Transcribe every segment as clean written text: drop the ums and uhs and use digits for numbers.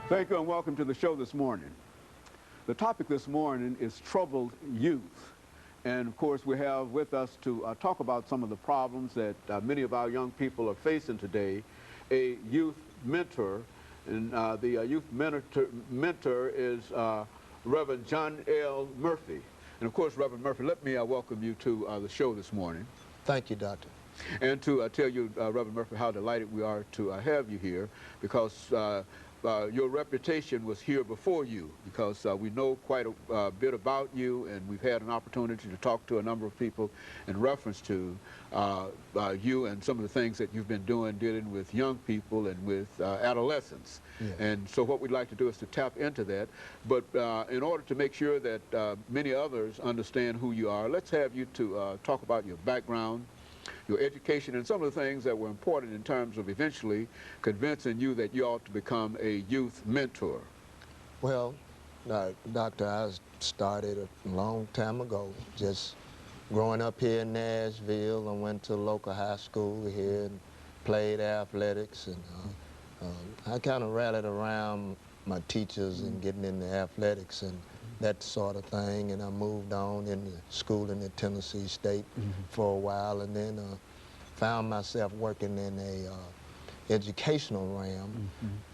Thank you and welcome to the show this morning. The topic this morning is troubled youth. And of course we have with us to talk about some of the problems that many of our young people are facing today, a youth mentor. And the youth mentor is Reverend John L. Murphy. And of course, Reverend Murphy, let me welcome you to the show this morning. Thank you, Doctor. And to tell you, Reverend Murphy, how delighted we are to have you here, because your reputation was here before you, because we know quite a bit about you, and we've had an opportunity to talk to a number of people in reference to you and some of the things that you've been doing dealing with young people and with adolescents. Yes. And so what we'd like to do is to tap into that. But in order to make sure that many others understand who you are, let's have you to talk about your background, your education, and some of the things that were important in terms of eventually convincing you that you ought to become a youth mentor. Well, Doctor, I started a long time ago, just growing up here in Nashville. I went to a local high school here and played athletics, and I kind of rallied around my teachers and getting into athletics and that sort of thing, and I moved on into schooling at Tennessee State for a while, and then found myself working in a educational realm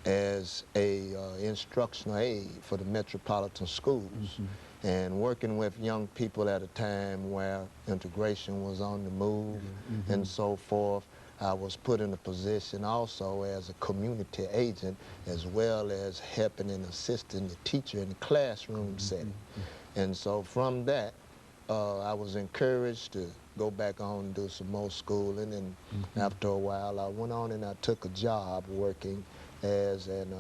as a instructional aide for the metropolitan schools, and working with young people at a time where integration was on the move and so forth. I was put in a position also as a community agent, as well as helping and assisting the teacher in the classroom setting. And so from that, I was encouraged to go back on and do some more schooling, and after a while I went on and I took a job working as an,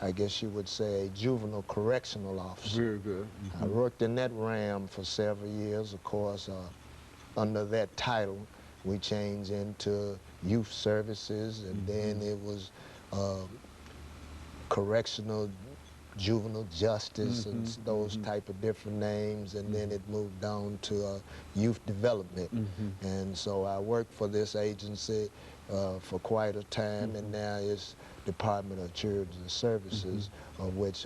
I guess you would say, a juvenile correctional officer. Very good. I worked in that realm for several years. Of course, under that title, we changed into youth services, and then it was correctional juvenile justice and those type of different names, and then it moved on to youth development. And so I worked for this agency for quite a time, and now it's Department of Children's Services, of which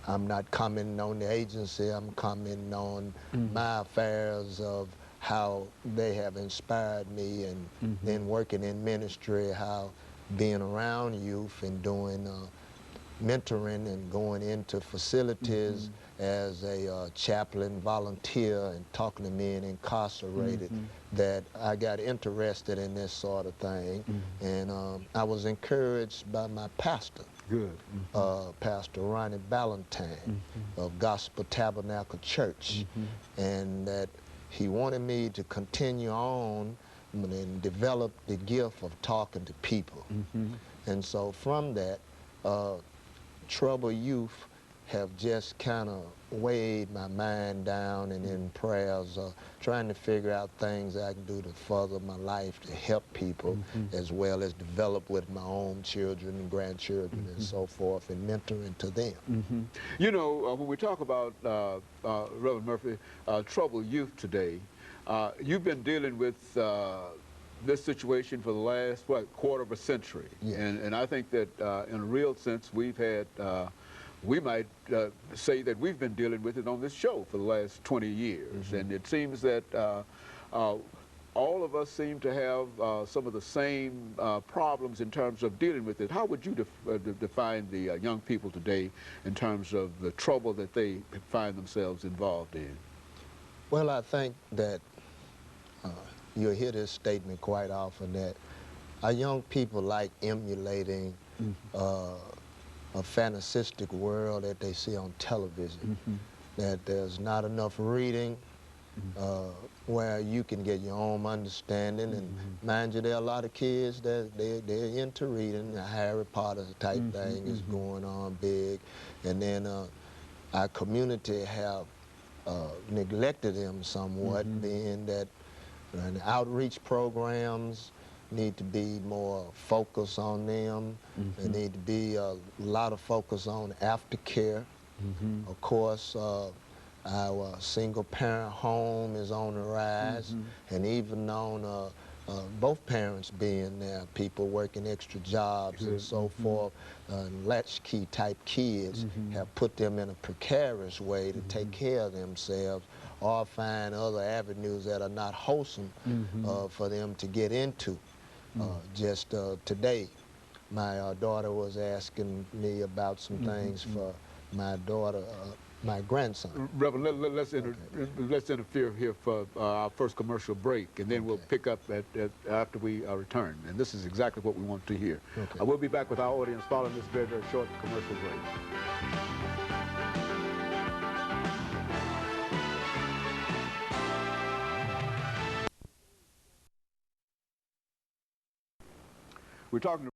I'm not commenting on the agency, I'm commenting on my affairs of how they have inspired me, and then working in ministry, how being around youth and doing mentoring and going into facilities as a chaplain volunteer and talking to men incarcerated, that I got interested in this sort of thing. And I was encouraged by my pastor, Pastor Ronnie Ballantyne of Gospel Tabernacle Church, and that he wanted me to continue on and develop the gift of talking to people. And so from that, troubled youth have just kind of weighed my mind down, and in prayers trying to figure out things I can do to further my life to help people, as well as develop with my own children and grandchildren and so forth, and mentoring to them. You know, when we talk about, Reverend Murphy, troubled youth today, you've been dealing with this situation for the last, quarter of a century. Yes. And I think that in a real sense, we've had, we might say that we've been dealing with it on this show for the last 20 years. And it seems that all of us seem to have some of the same problems in terms of dealing with it. How would you define the young people today in terms of the trouble that they find themselves involved in? Well, I think that you'll hear this statement quite often, that our young people like emulating a fantasistic world that they see on television, that there's not enough reading where you can get your own understanding. And mind you, there are a lot of kids that they're into reading. The Harry Potter type thing is going on big, and then our community have neglected them somewhat, being that the outreach programs need to be more focused on them. There need to be a lot of focus on aftercare. Of course, our single parent home is on the rise, and even on both parents being there, people working extra jobs and so forth, latchkey type kids have put them in a precarious way to take care of themselves or find other avenues that are not wholesome for them to get into. Just today, my daughter was asking me about some things for my daughter, my grandson. Reverend, let's interfere here for our first commercial break, and then we'll pick up after we return. And this is exactly what we want to hear. We'll be back with our audience following this very, very short commercial break. We're talking to